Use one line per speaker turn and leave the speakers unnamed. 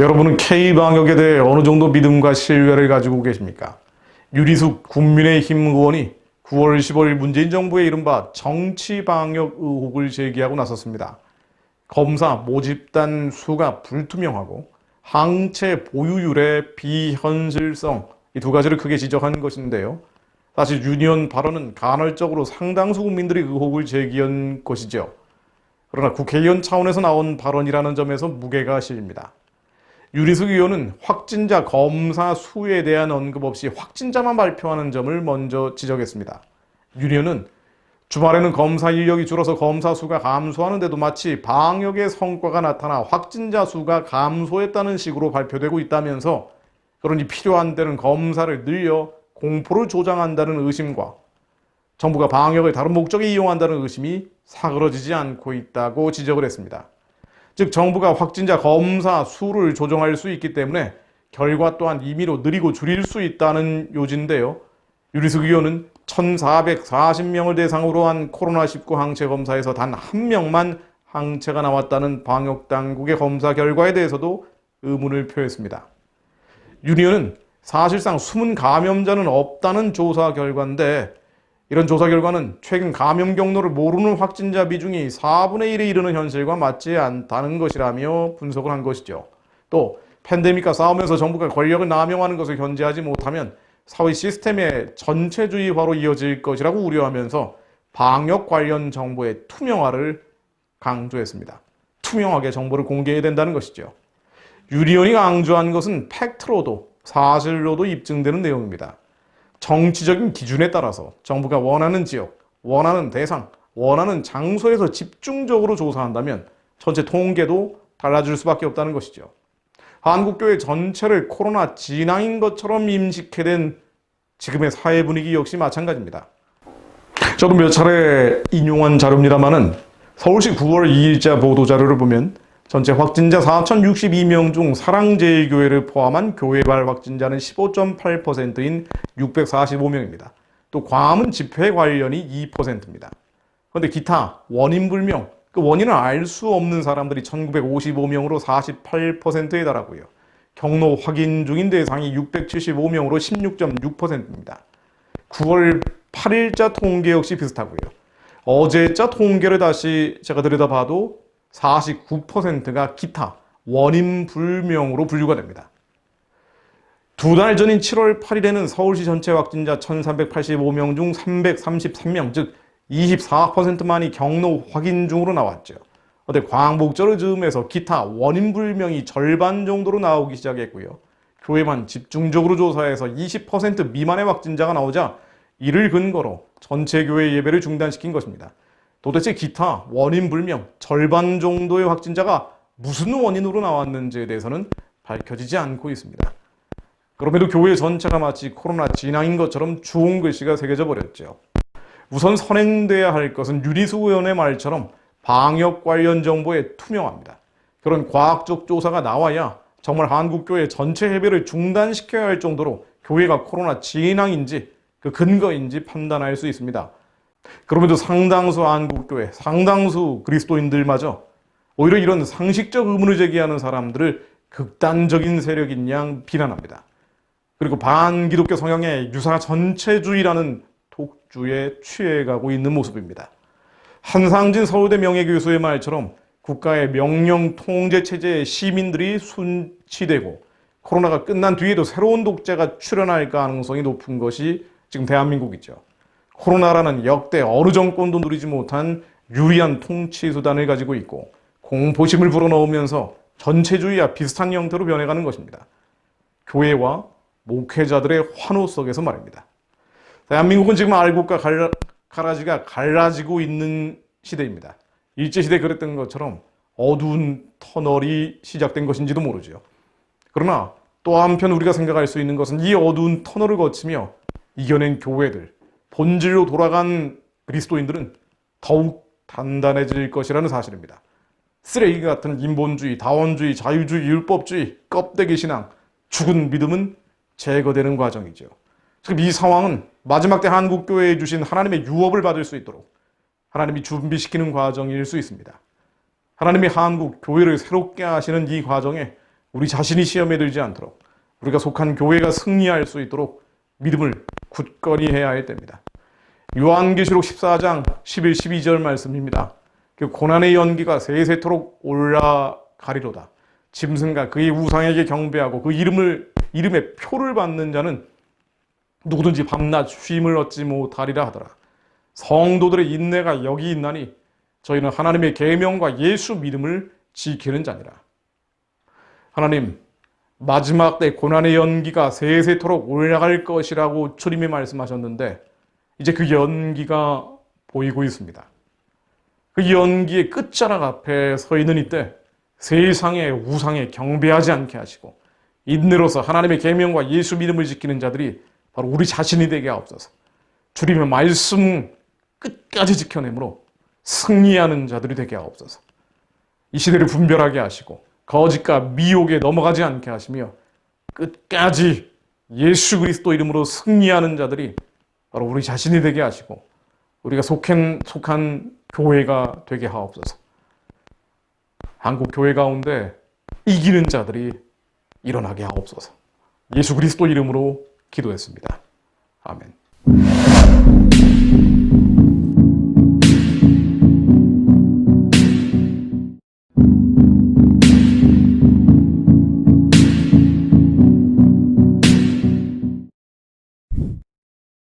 여러분은 K방역에 대해 어느 정도 믿음과 신뢰를 가지고 계십니까? 유리숙 국민의힘 의원이 9월 15일 문재인 정부의 이른바 정치방역 의혹을 제기하고 나섰습니다. 검사 모집단 수가 불투명하고 항체 보유율의 비현실성, 이 두 가지를 크게 지적한 것인데요. 사실 유니언 발언은 간헐적으로 상당수 국민들이 의혹을 제기한 것이죠. 그러나 국회의원 차원에서 나온 발언이라는 점에서 무게가 실립니다. 유리숙 의원은 확진자 검사 수에 대한 언급 없이 확진자만 발표하는 점을 먼저 지적했습니다. 유 의원은 주말에는 검사 인력이 줄어서 검사 수가 감소하는데도 마치 방역의 성과가 나타나 확진자 수가 감소했다는 식으로 발표되고 있다면서, 그러니 필요한 때는 검사를 늘려 공포를 조장한다는 의심과 정부가 방역을 다른 목적에 이용한다는 의심이 사그러지지 않고 있다고 지적을 했습니다. 즉 정부가 확진자 검사 수를 조정할 수 있기 때문에 결과 또한 임의로 느리고 줄일 수 있다는 요지인데요. 유리숙 의원은 1,440명을 대상으로 한 코로나19 항체 검사에서 단 한 명만 항체가 나왔다는 방역당국의 검사 결과에 대해서도 의문을 표했습니다. 유 의원은 사실상 숨은 감염자는 없다는 조사 결과인데, 이런 조사 결과는 최근 감염 경로를 모르는 확진자 비중이 4분의 1에 이르는 현실과 맞지 않다는 것이라며 분석을 한 것이죠. 또 팬데믹과 싸우면서 정부가 권력을 남용하는 것을 견제하지 못하면 사회 시스템의 전체주의화로 이어질 것이라고 우려하면서 방역 관련 정보의 투명화를 강조했습니다. 투명하게 정보를 공개해야 된다는 것이죠. 유 의원이 강조한 것은 팩트로도 사실로도 입증되는 내용입니다. 정치적인 기준에 따라서 정부가 원하는 지역, 원하는 대상, 원하는 장소에서 집중적으로 조사한다면 전체 통계도 달라질 수밖에 없다는 것이죠. 한국교회 전체를 코로나 진앙인 것처럼 임식해낸 지금의 사회 분위기 역시 마찬가지입니다. 저도 몇 차례 인용한 자료입니다만은 서울시 9월 2일자 보도자료를 보면 전체 확진자 4,062명 중 사랑제일교회를 포함한 교회발 확진자는 15.8%인 645명입니다. 또 광화문 집회 관련이 2%입니다. 그런데 기타 원인불명, 그 원인을 알 수 없는 사람들이 1,955명으로 48%에 달하고요. 경로 확인 중인 대상이 675명으로 16.6%입니다. 9월 8일자 통계 역시 비슷하고요. 어제자 통계를 다시 제가 들여다봐도 49%가 기타 원인불명으로 분류가 됩니다. 두 달 전인 7월 8일에는 서울시 전체 확진자 1,385명 중 333명, 즉 24%만이 경로 확인 중으로 나왔죠. 그런데 광복절을 즈음해서 기타 원인불명이 절반 정도로 나오기 시작했고요. 교회만 집중적으로 조사해서 20% 미만의 확진자가 나오자 이를 근거로 전체 교회 예배를 중단시킨 것입니다. 도대체 기타 원인불명 절반 정도의 확진자가 무슨 원인으로 나왔는지에 대해서는 밝혀지지 않고 있습니다. 그럼에도 교회 전체가 마치 코로나 진앙인 것처럼 주홍 글씨가 새겨져 버렸죠. 우선 선행돼야 할 것은 유리숙 의원의 말처럼 방역 관련 정보에 투명합니다. 그런 과학적 조사가 나와야 정말 한국교회 전체 예배를 중단시켜야 할 정도로 교회가 코로나 진앙인지 그 근거인지 판단할 수 있습니다. 그럼에도 상당수 한국교회, 상당수 그리스도인들마저 오히려 이런 상식적 의문을 제기하는 사람들을 극단적인 세력인 양 비난합니다. 그리고 반기독교 성향의 유사 전체주의라는 독주에 취해가고 있는 모습입니다. 한상진 서울대 명예교수의 말처럼 국가의 명령 통제 체제에 시민들이 순치되고 코로나가 끝난 뒤에도 새로운 독재가 출현할 가능성이 높은 것이 지금 대한민국이죠. 코로나라는 역대 어느 정권도 누리지 못한 유리한 통치 수단을 가지고 있고 공포심을 불어넣으면서 전체주의와 비슷한 형태로 변해가는 것입니다. 교회와 목회자들의 환호 속에서 말입니다. 대한민국은 지금 알곡과 가라지가 갈라지고 있는 시대입니다. 일제시대에 그랬던 것처럼 어두운 터널이 시작된 것인지도 모르죠. 그러나 또 한편 우리가 생각할 수 있는 것은 이 어두운 터널을 거치며 이겨낸 교회들, 본질로 돌아간 그리스도인들은 더욱 단단해질 것이라는 사실입니다. 쓰레기 같은 인본주의, 다원주의, 자유주의, 율법주의, 껍데기 신앙, 죽은 믿음은 제거되는 과정이죠. 지금 이 상황은 마지막 때 한국교회에 주신 하나님의 유업을 받을 수 있도록 하나님이 준비시키는 과정일 수 있습니다. 하나님이 한국 교회를 새롭게 하시는 이 과정에 우리 자신이 시험에 들지 않도록 우리가 속한 교회가 승리할 수 있도록 믿음을 굳건히 해야 할 때입니다. 요한계시록 14장 11, 12절 말씀입니다. 그 고난의 연기가 세세토록 올라가리로다. 짐승과 그의 우상에게 경배하고 그 이름의 표를 받는 자는 누구든지 밤낮 쉼을 얻지 못하리라 하더라. 성도들의 인내가 여기 있나니 저희는 하나님의 계명과 예수 믿음을 지키는 자니라. 하나님, 마지막 때 고난의 연기가 세세토록 올라갈 것이라고 주님이 말씀하셨는데 이제 그 연기가 보이고 있습니다. 그 연기의 끝자락 앞에 서 있는 이때 세상의 우상에 경배하지 않게 하시고 인내로서 하나님의 계명과 예수 믿음을 지키는 자들이 바로 우리 자신이 되게 하옵소서. 주님의 말씀 끝까지 지켜내므로 승리하는 자들이 되게 하옵소서. 이 시대를 분별하게 하시고 거짓과 미혹에 넘어가지 않게 하시며 끝까지 예수 그리스도 이름으로 승리하는 자들이 바로 우리 자신이 되게 하시고 우리가 속한 교회가 되게 하옵소서. 한국 교회 가운데 이기는 자들이 일어나게 하옵소서. 예수 그리스도 이름으로 기도했습니다. 아멘.